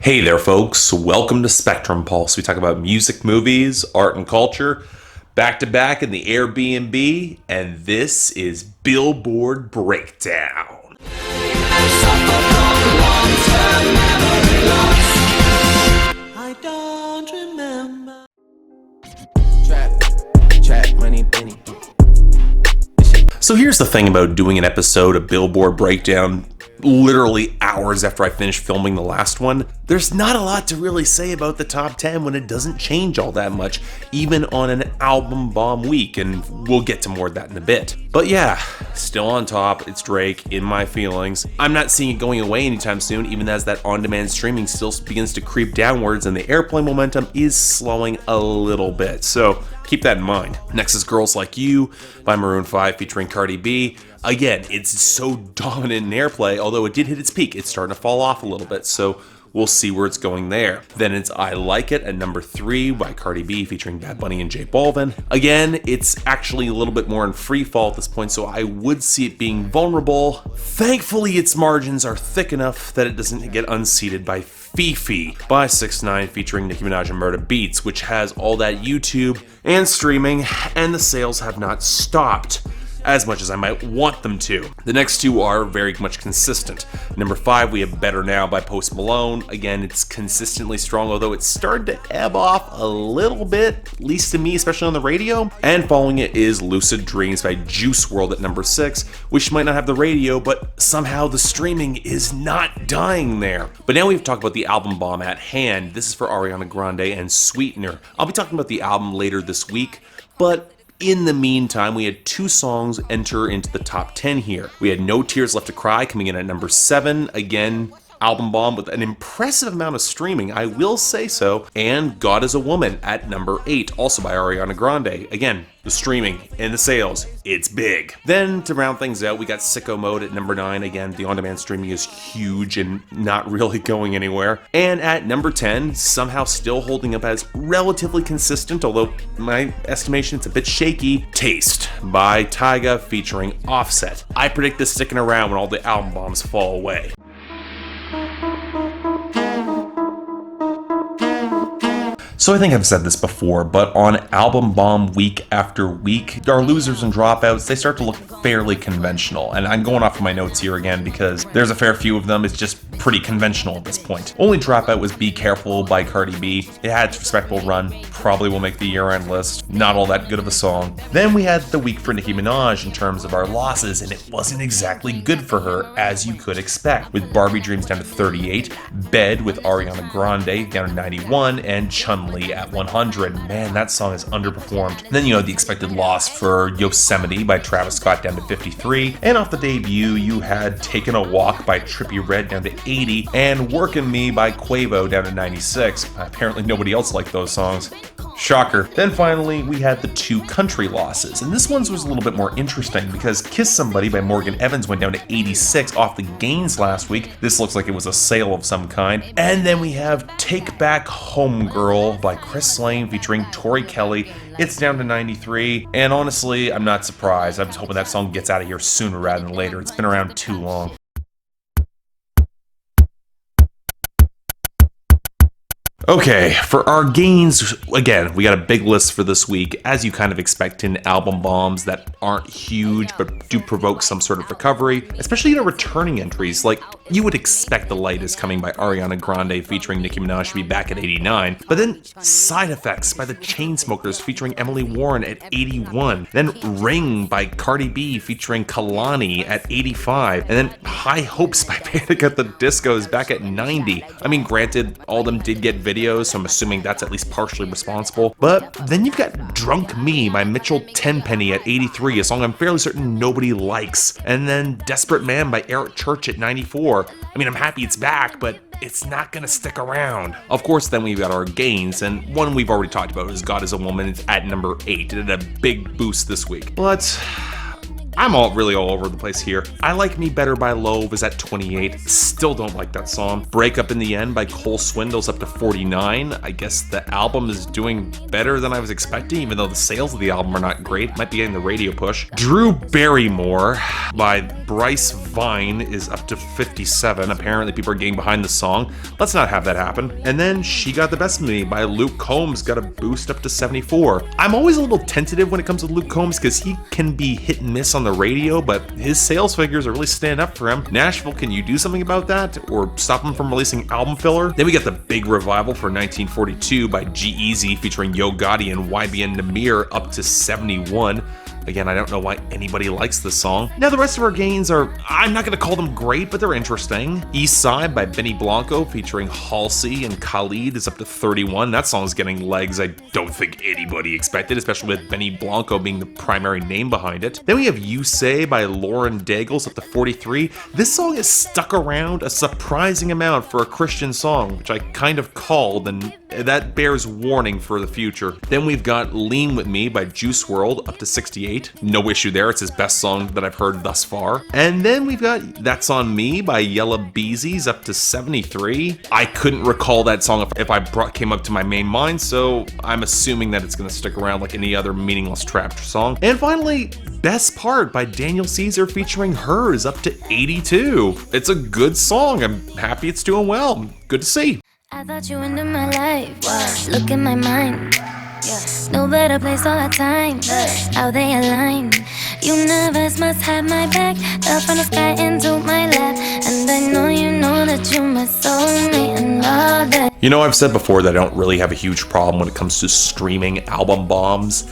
Hey there, folks. Welcome to Spectrum Pulse. We talk about music, movies, art, and culture, back to back in the Airbnb, and this is Billboard Breakdown. I don't remember. Trap, money, penny. So here's the thing about doing an episode of Billboard Breakdown literally hours after I finished filming the last one. There's not a lot to really say about the top 10 when it doesn't change all that much, even on an album bomb week, and we'll get to more of that in a bit. But yeah, still on top, it's Drake, In My Feelings. I'm not seeing it going away anytime soon, even as that on-demand streaming still begins to creep downwards and the airplay momentum is slowing a little bit, so keep that in mind. Next is Girls Like You by Maroon 5 featuring Cardi B. Again, it's so dominant in airplay, although it did hit its peak. It's starting to fall off a little bit, so we'll see where it's going there. Then it's I Like It at number 3 by Cardi B featuring Bad Bunny and J Balvin. Again, it's actually a little bit more in free fall at this point, so I would see it being vulnerable. Thankfully, its margins are thick enough that it doesn't get unseated by Fifi by 6ix9ine featuring Nicki Minaj and Murda Beats, which has all that YouTube and streaming, and the sales have not stopped as much as I might want them to. The next two are very much consistent. Number 5, we have Better Now by Post Malone. Again, it's consistently strong, although it's started to ebb off a little bit, at least to me, especially on the radio. And following it is Lucid Dreams by Juice WRLD at number 6, which might not have the radio, but somehow the streaming is not dying there. But now we've talked about the album bomb at hand. This is for Ariana Grande and Sweetener. I'll be talking about the album later this week, but in the meantime, we had two songs enter into the top 10 here. We had No Tears Left to Cry coming in at number 7, again, album bomb with an impressive amount of streaming, I will say so, and God Is a Woman at number 8, also by Ariana Grande. Again, the streaming and the sales, it's big. Then to round things out, we got Sicko Mode at number 9. Again, the on-demand streaming is huge and not really going anywhere. And at number 10, somehow still holding up as relatively consistent, although my estimation it's a bit shaky, Taste by Tyga featuring Offset. I predict this sticking around when all the album bombs fall away. So I think I've said this before, but on album bomb week after week, our losers and dropouts, they start to look fairly conventional. And I'm going off of my notes here again because there's a fair few of them. It's just pretty conventional at this point. Only dropout was Be Careful by Cardi B. It had its respectable run, probably will make the year-end list. Not all that good of a song. Then we had the week for Nicki Minaj in terms of our losses, and it wasn't exactly good for her, as you could expect, with Barbie Dreams down to 38, Bed with Ariana Grande down to 91, and Chun-Li at 100. Man, that song is underperformed. Then you had the expected loss for Yosemite by Travis Scott down to 53, and off the debut you had Taken a Walk by Trippie Redd down to 80, and Workin' Me by Quavo down to 96. Apparently nobody else liked those songs. Shocker. Then finally, we had the two country losses, and this one's was a little bit more interesting because Kiss Somebody by Morgan Evans went down to 86 off the gains last week. This looks like it was a sale of some kind. And then we have Take Back Home Girl by Chris Lane featuring Tori Kelly. It's down to 93, and honestly, I'm not surprised. I'm just hoping that song gets out of here sooner rather than later. It's been around too long. Okay, for our gains, again, we got a big list for this week, as you kind of expect in album bombs that aren't huge but do provoke some sort of recovery, especially in returning entries. Like, you would expect The Light Is Coming by Ariana Grande featuring Nicki Minaj to be back at 89, but then Side Effects by the Chainsmokers featuring Emily Warren at 81, then Ring by Cardi B featuring Kalani at 85, and then High Hopes by Panic at the Disco is back at 90. I mean, granted, all of them did get videos, so I'm assuming that's at least partially responsible. But then you've got Drunk Me by Mitchell Tenpenny at 83, a song I'm fairly certain nobody likes. And then Desperate Man by Eric Church at 94. I mean, I'm happy it's back, but it's not gonna stick around. Of course, then we've got our gains, and one we've already talked about is God Is a Woman. It's at number 8. It had a big boost this week. But I'm really all over the place here. I Like Me Better by Lowe is at 28. Still don't like that song. Break Up in the End by Cole Swindle's up to 49. I guess the album is doing better than I was expecting, even though the sales of the album are not great. Might be getting the radio push. Drew Barrymore by Bryce Vine is up to 57. Apparently people are getting behind the song. Let's not have that happen. And then She Got the Best of Me by Luke Combs got a boost up to 74. I'm always a little tentative when it comes to Luke Combs because he can be hit and miss on the radio, but his sales figures are really standing up for him. Nashville, can you do something about that or stop him from releasing album filler? Then we got the big revival for 1942 by G-Eazy featuring Yo Gotti and YBN Namir up to 71. Again, I don't know why anybody likes this song. Now, the rest of our gains are, I'm not going to call them great, but they're interesting. East Side by Benny Blanco featuring Halsey and Khalid is up to 31. That song's getting legs I don't think anybody expected, especially with Benny Blanco being the primary name behind it. Then we have You Say by Lauren Daigle's up to 43. This song has stuck around a surprising amount for a Christian song, which I kind of called, and that bears warning for the future. Then we've got Lean With Me by Juice WRLD up to 68. No issue there, it's his best song that I've heard thus far. And then we've got That's On Me by Yella Beezy's up to 73. I couldn't recall that song if I came up to my main mind, so I'm assuming that it's going to stick around like any other meaningless trap song. And finally, Best Part by Daniel Caesar featuring Her is up to 82. It's a good song. I'm happy it's doing well. Good to see. I thought you into my life. Wow. Look in my mind. Yeah. No better place all the time. How they align. Universe must have my back. Fell from the sky into my lap. And I know you know that you my soulmate and all that. You know, I've said before that I don't really have a huge problem when it comes to streaming album bombs,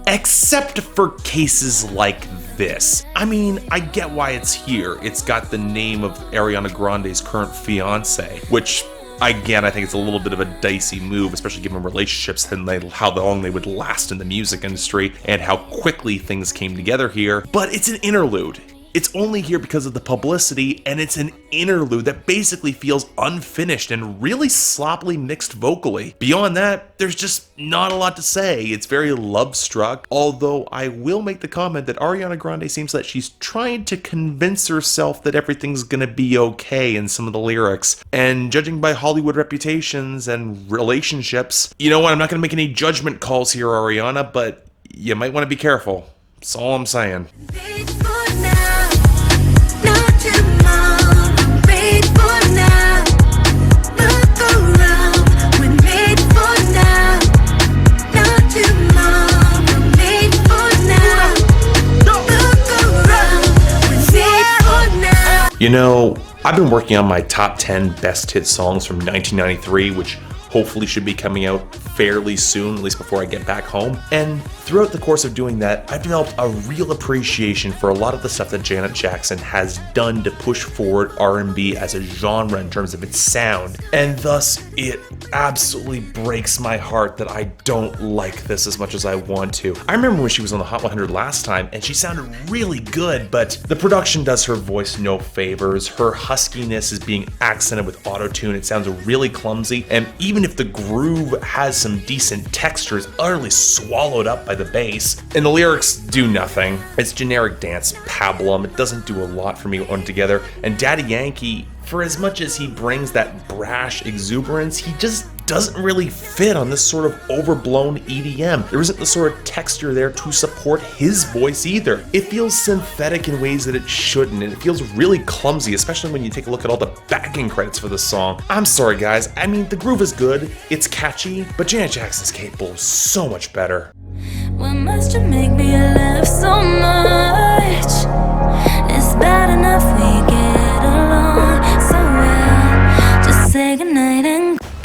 except for cases like this. I mean, I get why it's here. It's got the name of Ariana Grande's current fiance, which again, I think it's a little bit of a dicey move, especially given relationships and how long they would last in the music industry and how quickly things came together here. But it's an interlude. It's only here because of the publicity, and it's an interlude that basically feels unfinished and really sloppily mixed vocally. Beyond that, there's just not a lot to say. It's very love-struck, although I will make the comment that Ariana Grande seems that she's trying to convince herself that everything's gonna be okay in some of the lyrics. And judging by Hollywood reputations and relationships, you know what, I'm not gonna make any judgment calls here, Ariana, but you might want to be careful. That's all I'm saying. You know, I've been working on my top 10 best hit songs from 1993, which hopefully should be coming out fairly soon, at least before I get back home. And throughout the course of doing that, I've developed a real appreciation for a lot of the stuff that Janet Jackson has done to push forward R&B as a genre in terms of its sound. And thus, it absolutely breaks my heart that I don't like this as much as I want to. I remember when she was on the Hot 100 last time, and she sounded really good, but the production does her voice no favors. Her huskiness is being accented with auto-tune. It sounds really clumsy, and even if the groove has some decent texture, it's utterly swallowed up by the bass, and the lyrics do nothing. It's generic dance pablum. It doesn't do a lot for me altogether. And Daddy Yankee, for as much as he brings that brash exuberance, he just doesn't really fit on this sort of overblown EDM. There isn't the sort of texture there to support his voice either. It feels synthetic in ways that it shouldn't, and it feels really clumsy, especially when you take a look at all the backing credits for the song. I'm sorry guys, I mean, the groove is good, it's catchy, but Janet Jackson's capable of so much better. Why must you make me laugh so much? It's bad enough we get along so well. Just say goodnight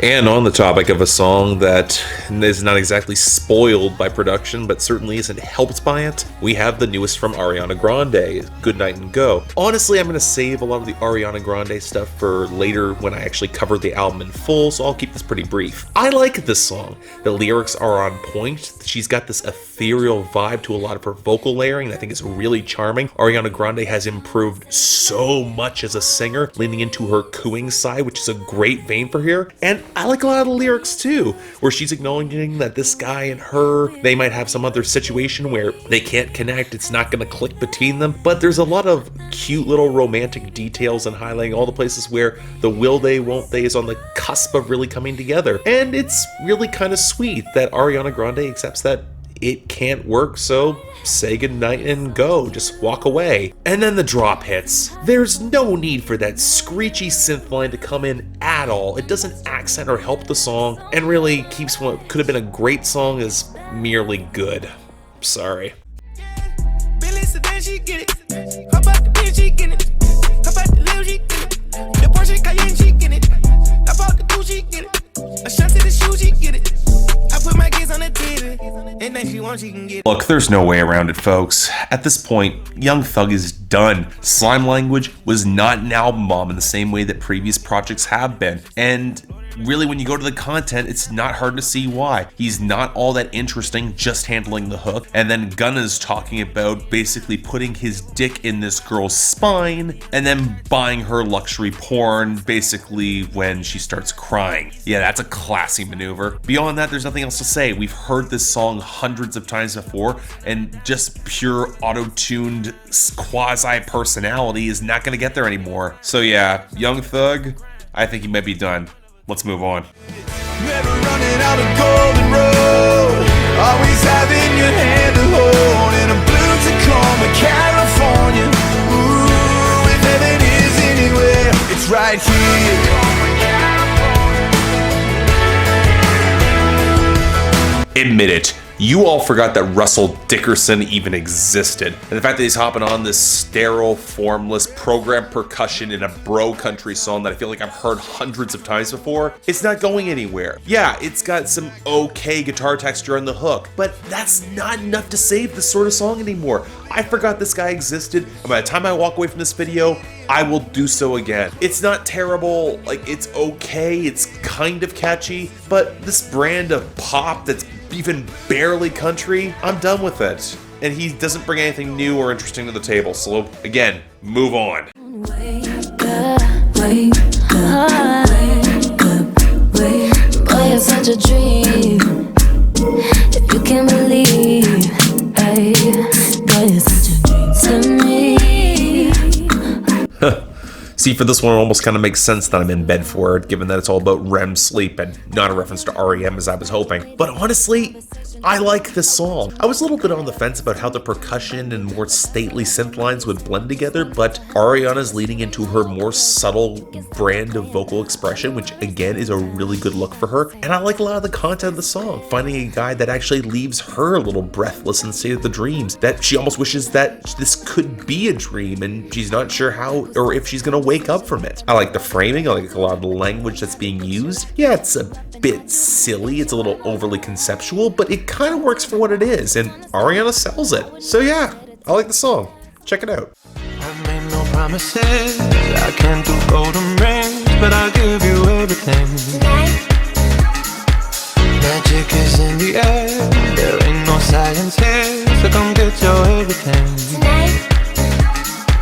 and on the topic of a song that is not exactly spoiled by production, but certainly isn't helped by it, we have the newest from Ariana Grande, Goodnight and Go. Honestly, I'm going to save a lot of the Ariana Grande stuff for later when I actually cover the album in full, so I'll keep this pretty brief. I like this song. The lyrics are on point. She's got this ethereal vibe to a lot of her vocal layering that I think is really charming. Ariana Grande has improved so much as a singer, leaning into her cooing side, which is a great vein for her. And I like a lot of the lyrics too, where she's acknowledging that this guy and her, they might have some other situation where they can't connect, it's not gonna click between them, but there's a lot of cute little romantic details and highlighting all the places where the will they, won't they is on the cusp of really coming together. And it's really kind of sweet that Ariana Grande accepts that it can't work, so say goodnight and go, just walk away. And then the drop hits. There's no need for that screechy synth line to come in at all. It doesn't accent or help the song, and really keeps what could have been a great song as merely good. Sorry. Billy Sedan, she get it. How about the bitch, she get it. How about the lil, she get it. The Porsche Cayenne, she get it. I bought the coupe, she get it. A shot to the shoe, she get it. I put my kids on the TV, and then she wants, she can get it. Look, there's no way around it, folks. At this point, Young Thug is done. Slime Language was not an album bomb in the same way that previous projects have been. And really, when you go to the content, it's not hard to see why. He's not all that interesting, just handling the hook. And then Gunna's talking about basically putting his dick in this girl's spine and then buying her luxury porn basically when she starts crying. Yeah, that's a classy maneuver. Beyond that, there's nothing else to say. We've heard this song hundreds of times before, and just pure auto-tuned quasi-personality is not gonna get there anymore. So yeah, Young Thug, I think he might be done. Let's move on. Never running out of golden road. Always having your hand to hold in a blue Tacoma, California. Ooh, if heaven is anywhere, it's right here. Admit it. You all forgot that Russell Dickerson even existed. And the fact that he's hopping on this sterile, formless, programmed percussion in a bro country song that I feel like I've heard hundreds of times before, it's not going anywhere. Yeah, it's got some okay guitar texture on the hook, but that's not enough to save this sort of song anymore. I forgot this guy existed, and by the time I walk away from this video, I will do so again. It's not terrible, like it's okay, it's kind of catchy, but this brand of pop that's even barely country, I'm done with it. And he doesn't bring anything new or interesting to the table, so again, move on. Wake up, wake up, wake up, wake up. Boy, it's such a dream. If you can believe, hey, boy, it's such a dream to me. See, for this one, it almost kind of makes sense that I'm in bed for it, given that it's all about REM sleep and not a reference to R.E.M. as I was hoping. But honestly, I like this song. I was a little bit on the fence about how the percussion and more stately synth lines would blend together, but Ariana's leading into her more subtle brand of vocal expression, which again is a really good look for her. And I like a lot of the content of the song, finding a guy that actually leaves her a little breathless in the state of the dreams, that she almost wishes that this could be a dream and she's not sure how or if she's gonna wake up from it. I like the framing, I like a lot of the language that's being used. Yeah, it's a bit silly, it's a little overly conceptual, but it kind of works for what it is, and Ariana sells it. So yeah, I like the song. Check it out. I've made no promises, I can't do golden rings, but I'll give you everything. Magic is in the air, there ain't no science here, so come get your everything.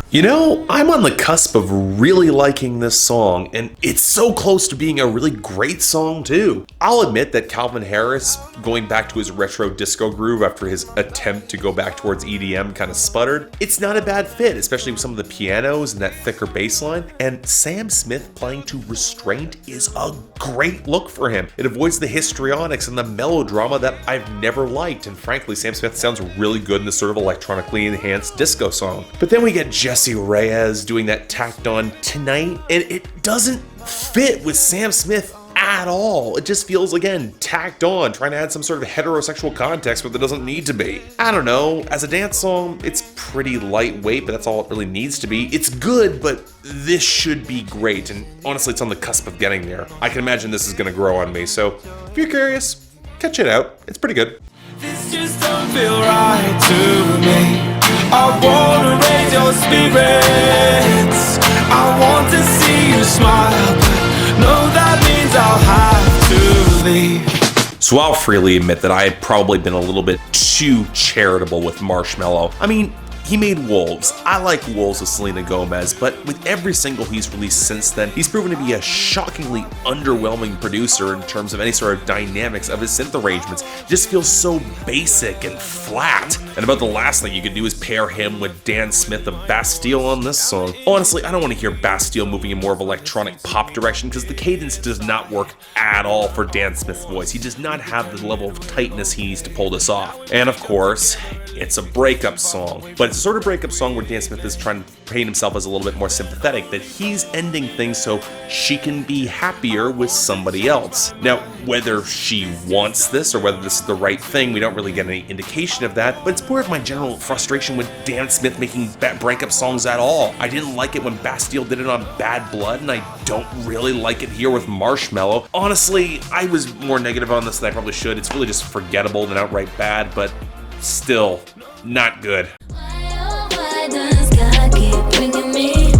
You know, I'm on the cusp of really liking this song, and it's so close to being a really great song too. I'll admit that Calvin Harris, going back to his retro disco groove after his attempt to go back towards EDM kind of sputtered, it's not a bad fit, especially with some of the pianos and that thicker bass line, and Sam Smith playing to Restraint is a great look for him. It avoids the histrionics and the melodrama that I've never liked, and frankly, Sam Smith sounds really good in this sort of electronically enhanced disco song. But then we get Jessie Reyez doing that tacked on Tonight, and it doesn't fit with Sam Smith at all. It just feels, again, tacked on, trying to add some sort of heterosexual context but that doesn't need to be. I don't know, as a dance song, it's pretty lightweight, but that's all it really needs to be. It's good, but this should be great, and honestly, it's on the cusp of getting there. I can imagine this is gonna grow on me, so if you're curious, catch it out. It's pretty good. This just don't feel right to me. I wanna raise your spirits. I want to see you smile, but no, that means I'll have to leave. So I'll freely admit that I had probably been a little bit too charitable with Marshmello. I mean, He made Wolves. I like Wolves with Selena Gomez, but with every single he's released since then, he's proven to be a shockingly underwhelming producer in terms of any sort of dynamics of his synth arrangements. It just feels so basic and flat. And about the last thing you could do is pair him with Dan Smith of Bastille on this song. Honestly, I don't want to hear Bastille moving in more of electronic pop direction because the cadence does not work at all for Dan Smith's voice. He does not have the level of tightness he needs to pull this off. And of course, it's a breakup song. But it's a sort of breakup song where Dan Smith is trying to paint himself as a little bit more sympathetic, that he's ending things so she can be happier with somebody else. Now, whether she wants this or whether this is the right thing, we don't really get any indication of that, but it's more of my general frustration with Dan Smith making breakup songs at all. I didn't like it when Bastille did it on Bad Blood, and I don't really like it here with Marshmello. Honestly, I was more negative on this than I probably should. It's really just forgettable than outright bad, but still not good. Why does God keep bringing me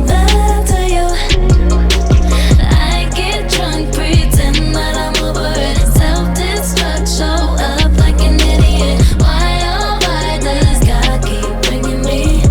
back to you? I get drunk, pretend that I'm over it. Self-destruct, show up like an idiot. Why does God keep bringing me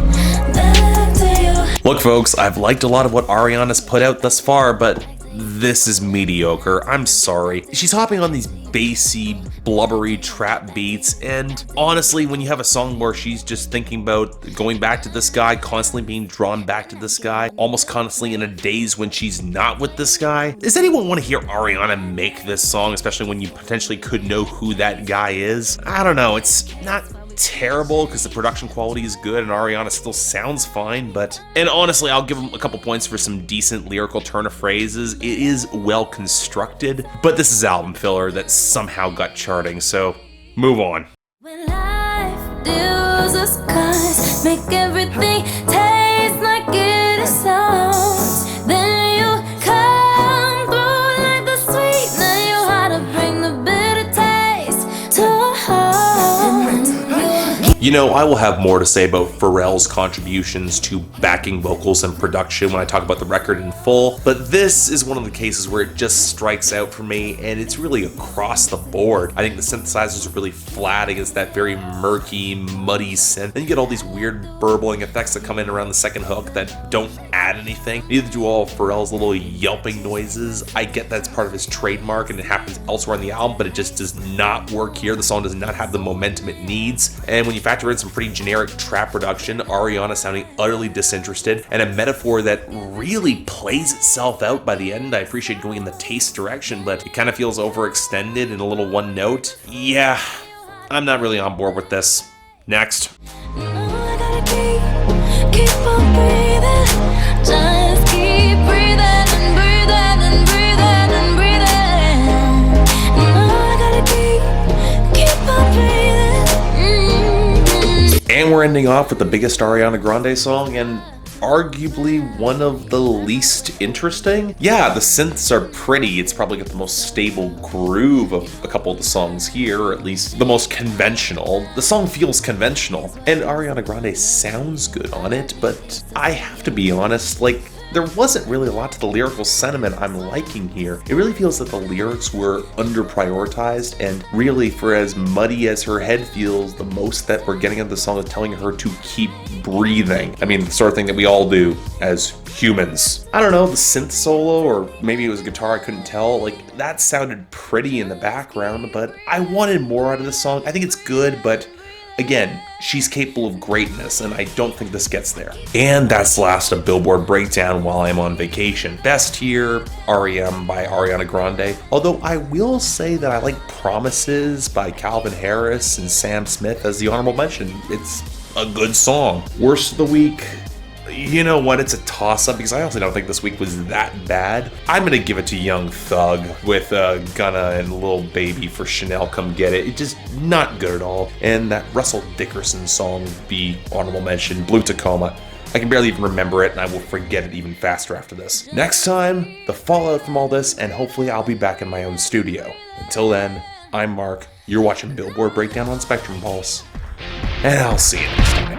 back to you? Look, folks, I've liked a lot of what Ariana's put out thus far, but this is mediocre. I'm sorry. She's hopping on these bassy, blubbery trap beats, and honestly, when you have a song where she's just thinking about going back to this guy, constantly being drawn back to this guy, almost constantly in a daze when she's not with this guy, does anyone want to hear Ariana make this song, especially when you potentially could know who that guy is? I don't know, it's not terrible because the production quality is good and Ariana still sounds fine, and honestly, I'll give him a couple points for some decent lyrical turn of phrases. It is well constructed, but this is album filler that somehow got charting, so move on. When life deals us cards, make everything taste like it is sounds. Then you come through like the sweetener. You how to bring the bitter taste to a heart. You know, I will have more to say about Pharrell's contributions to backing vocals and production when I talk about the record in full, but this is one of the cases where it just strikes out for me, and it's really across the board. I think the synthesizers are really flat against that very murky, muddy synth. Then you get all these weird burbling effects that come in around the second hook that don't add anything. Neither do all of Pharrell's little yelping noises. I get that's part of his trademark and it happens elsewhere in the album, but it just does not work here. The song does not have the momentum it needs, and when you factor in some pretty generic trap production, Ariana sounding utterly disinterested, and a metaphor that really plays itself out by the end. I appreciate going in the taste direction, but it kind of feels overextended and a little one note. Yeah, I'm not really on board with this. Next. No, I gotta keep on breathing. Just keep breathing and breathing and breathing and breathing. No, I gotta keep on breathing. And we're ending off with the biggest Ariana Grande song, and arguably one of the least interesting. Yeah, the synths are pretty. It's probably got the most stable groove of a couple of the songs here, or at least the most conventional. The song feels conventional, and Ariana Grande sounds good on it, but I have to be honest, like, there wasn't really a lot to the lyrical sentiment I'm liking here. It really feels that the lyrics were under-prioritized, and really, for as muddy as her head feels, the most that we're getting out of the song is telling her to keep breathing. I mean, the sort of thing that we all do as humans. I don't know, the synth solo, or maybe it was a guitar, I couldn't tell, like, that sounded pretty in the background, but I wanted more out of this song. I think it's good, but again, she's capable of greatness, and I don't think this gets there. And that's the last of Billboard Breakdown while I'm on vacation. Best here, R.E.M. by Ariana Grande. Although I will say that I like Promises by Calvin Harris and Sam Smith as the honorable mention. It's a good song. Worst of the week, you know what, it's a toss-up because I also don't think this week was that bad. I'm gonna give it to Young Thug with Gunna and Lil Baby for Chanel Come Get It. It's just not good at all. And that Russell Dickerson song, the honorable mention, Blue Tacoma. I can barely even remember it, and I will forget it even faster after this. Next time, the fallout from all this, and hopefully I'll be back in my own studio. Until then, I'm Mark. You're watching Billboard Breakdown on Spectrum Pulse, and I'll see you next time.